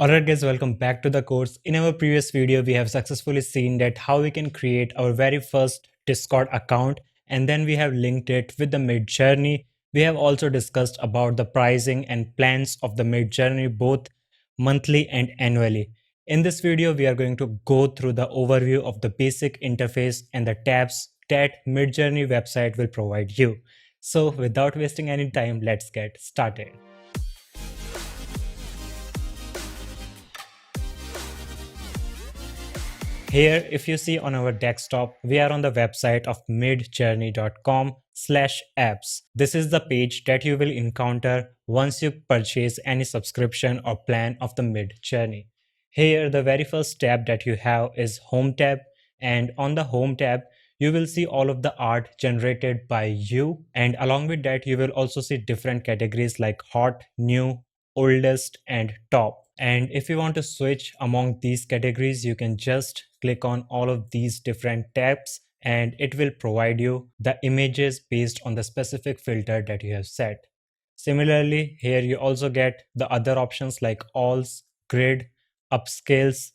Alright guys, welcome back to the course. In our previous video, we have successfully seen that how we can create our very first Discord account, and then we have linked it with the MidJourney. We have also discussed about the pricing and plans of the MidJourney both monthly and annually. In this video, we are going to go through the overview of the basic interface and the tabs that MidJourney website will provide you. So without wasting any time, let's get started. Here, if you see on our desktop, we are on the website of midjourney.com/apps. This is the page that you will encounter once you purchase any subscription or plan of the Midjourney. Here, the very first tab that you have is Home tab, and on the Home tab, you will see all of the art generated by you, and along with that, you will also see different categories like hot, new, oldest, and top. And if you want to switch among these categories, you can just click on all of these different tabs and it will provide you the images based on the specific filter that you have set. Similarly, here you also get the other options like alls, grid, upscales,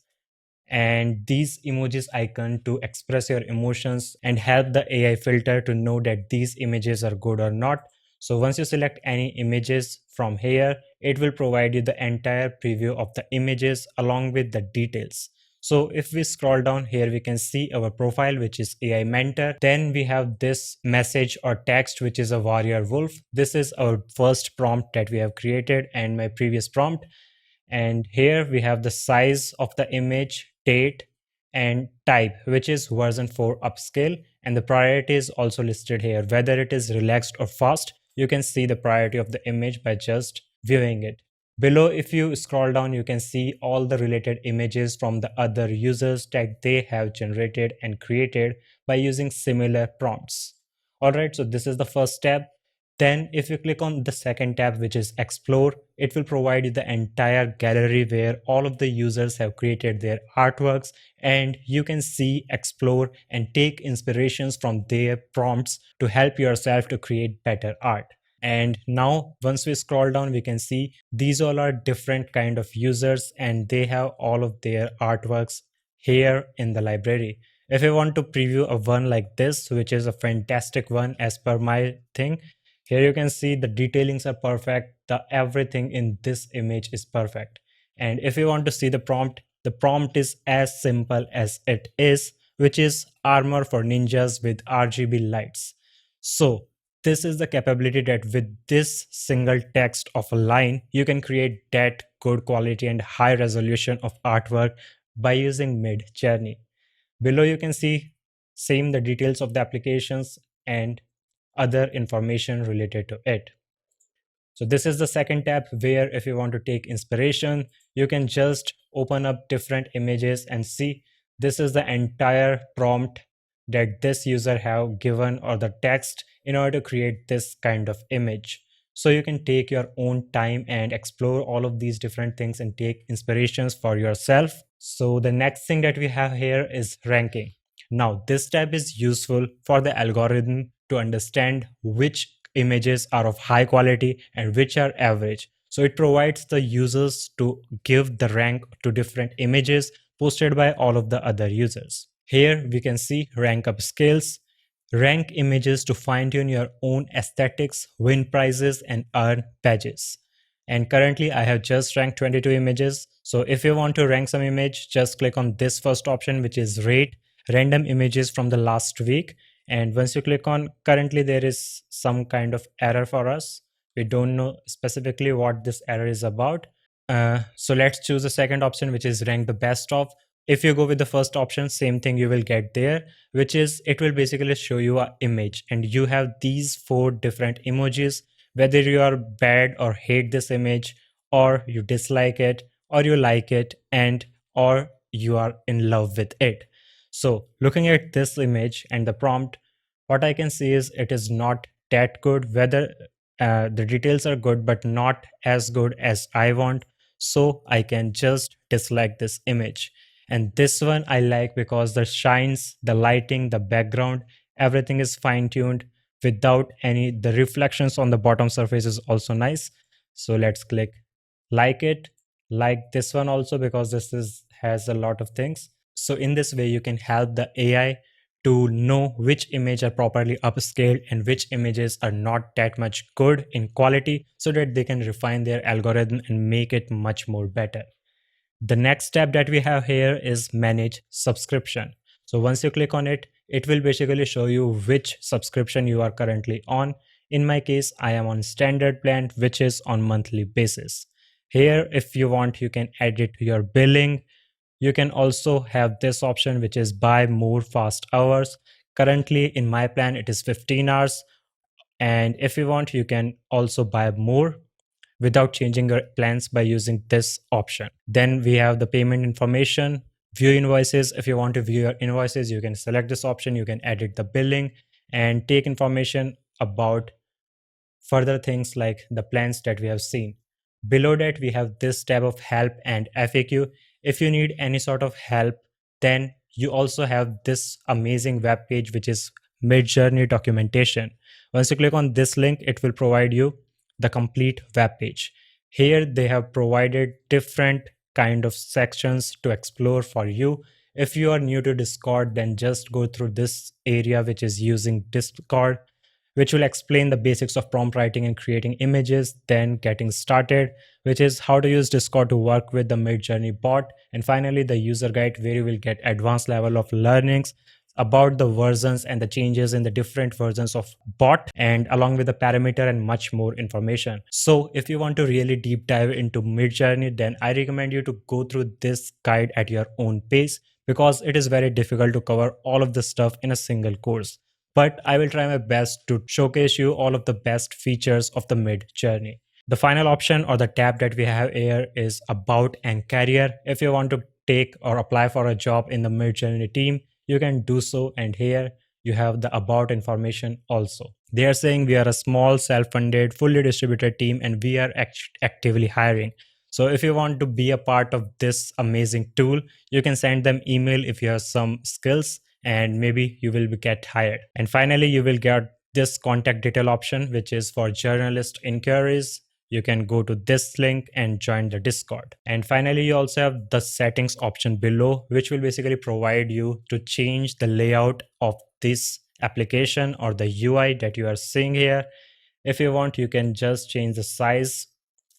and these emojis icon to express your emotions and help the AI filter to know that these images are good or not. So once you select any images from here, it will provide you the entire preview of the images along with the details. So if we scroll down here, we can see our profile, which is AI mentor. Then we have this message or text, which is a warrior wolf. This is our first prompt that we have created and my previous prompt. And here we have the size of the image, date, and type, which is version 4 upscale, and the priority is also listed here, whether it is relaxed or fast. You can see the priority of the image by just viewing it. Below, if you scroll down, you can see all the related images from the other users that they have generated and created by using similar prompts. Alright, so this is the first tab. Then if you click on the second tab, which is explore, it will provide you the entire gallery where all of the users have created their artworks, and you can see, explore, and take inspirations from their prompts to help yourself to create better art. And now once we scroll down, we can see these all are different kind of users and they have all of their artworks here in the library. If you want to preview a one like this, which is a fantastic one as per my thing, here you can see the detailings are perfect. The everything in this image is perfect. And if you want to see the prompt is as simple as it is, which is armor for ninjas with RGB lights. So this is the capability that with this single text of a line, you can create that good quality and high resolution of artwork by using MidJourney. Below you can see same the details of the applications and other information related to it. So this is the second tab where if you want to take inspiration, you can just open up different images and see this is the entire prompt that this user have given or the text in order to create this kind of image. So you can take your own time and explore all of these different things and take inspirations for yourself. So the next thing that we have here is ranking. Now this tab is useful for the algorithm to understand which images are of high quality and which are average. So it provides the users to give the rank to different images posted by all of the other users. Here we can see rank up scales, rank images to fine tune your own aesthetics, win prizes, and earn badges. And currently I have just ranked 22 images. So if you want to rank some image, just click on this first option, which is rate random images from the last week. And once you click on, currently there is some kind of error for us. We don't know specifically what this error is about. So let's choose the second option, which is rank the best of. If you go with the first option, same thing you will get there, which is it will basically show you an image and you have these 4 different emojis, whether you are bad or hate this image, or you dislike it, or you like it, and or you are in love with it. So looking at this image and the prompt, what I can see is it is not that good, whether the details are good but not as good as I want. So I can just dislike this image. And this one I like because the shines, the lighting, the background, everything is fine-tuned without the reflections on the bottom surface is also nice. So let's click like it. like this one also, because this is has a lot of things. So in this way you can help the AI to know which image are properly upscaled and which images are not that much good in quality, so that they can refine their algorithm and make it much more better. The next step that we have here is manage subscription. So once you click on it, it will basically show you which subscription you are currently on. In my case, I am on standard plan, which is on monthly basis. Here, if you want, you can edit your billing. You can also have this option, which is buy more fast hours. Currently in my plan, it is 15 hours. And if you want, you can also buy more without changing your plans by using this option. Then we have the payment information, view invoices. If you want to view your invoices, you can select this option. You can edit the billing and take information about further things like the plans that we have seen. Below that, we have this tab of help and FAQ. If you need any sort of help, then you also have this amazing web page, which is MidJourney documentation. Once you click on this link, it will provide you the complete web page. Here they have provided different kind of sections to explore for you. If you are new to Discord, then just go through this area, which is using Discord, which will explain the basics of prompt writing and creating images, then getting started, which is how to use Discord to work with the Midjourney bot, and finally the user guide, where you will get advanced level of learnings about the versions and the changes in the different versions of bot, and along with the parameter and much more information. So if you want to really deep dive into Midjourney, then I recommend you to go through this guide at your own pace, because it is very difficult to cover all of the stuff in a single course. But I will try my best to showcase you all of the best features of the Midjourney. The final option or the tab that we have here is about and career. If you want to take or apply for a job in the Midjourney team, you can do so, and here you have the about information also. They are saying we are a small, self-funded, fully distributed team, and we are actively hiring. So if you want to be a part of this amazing tool, you can send them email if you have some skills, and maybe you will get hired. And finally, you will get this contact detail option, which is for journalist inquiries. You can go to this link and join the Discord. And finally, you also have the settings option below, which will basically provide you to change the layout of this application or the UI that you are seeing here. If you want, you can just change the size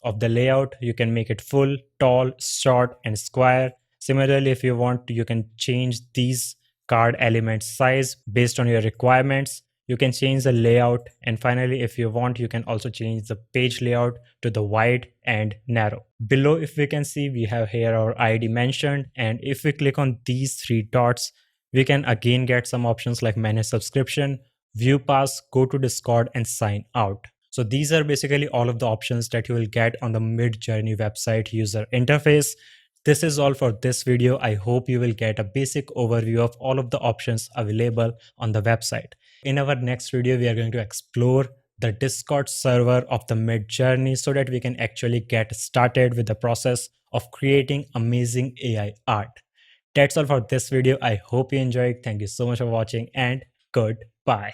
of the layout. You can make it full, tall, short, and square. Similarly, if you want, you can change these card element size based on your requirements. You can change the layout, and finally, if you want, you can also change the page layout to the wide and narrow. Below, if we can see, we have here our ID mentioned, and if we click on these three dots, we can again get some options like manage subscription, view pass, go to Discord, and sign out. So these are basically all of the options that you will get on the Midjourney website user interface. This is all for this video. I hope you will get a basic overview of all of the options available on the website. In our next video, we are going to explore the Discord server of the Midjourney, so that we can actually get started with the process of creating amazing AI art. That's all for this video. I hope you enjoyed. Thank you so much for watching, and goodbye.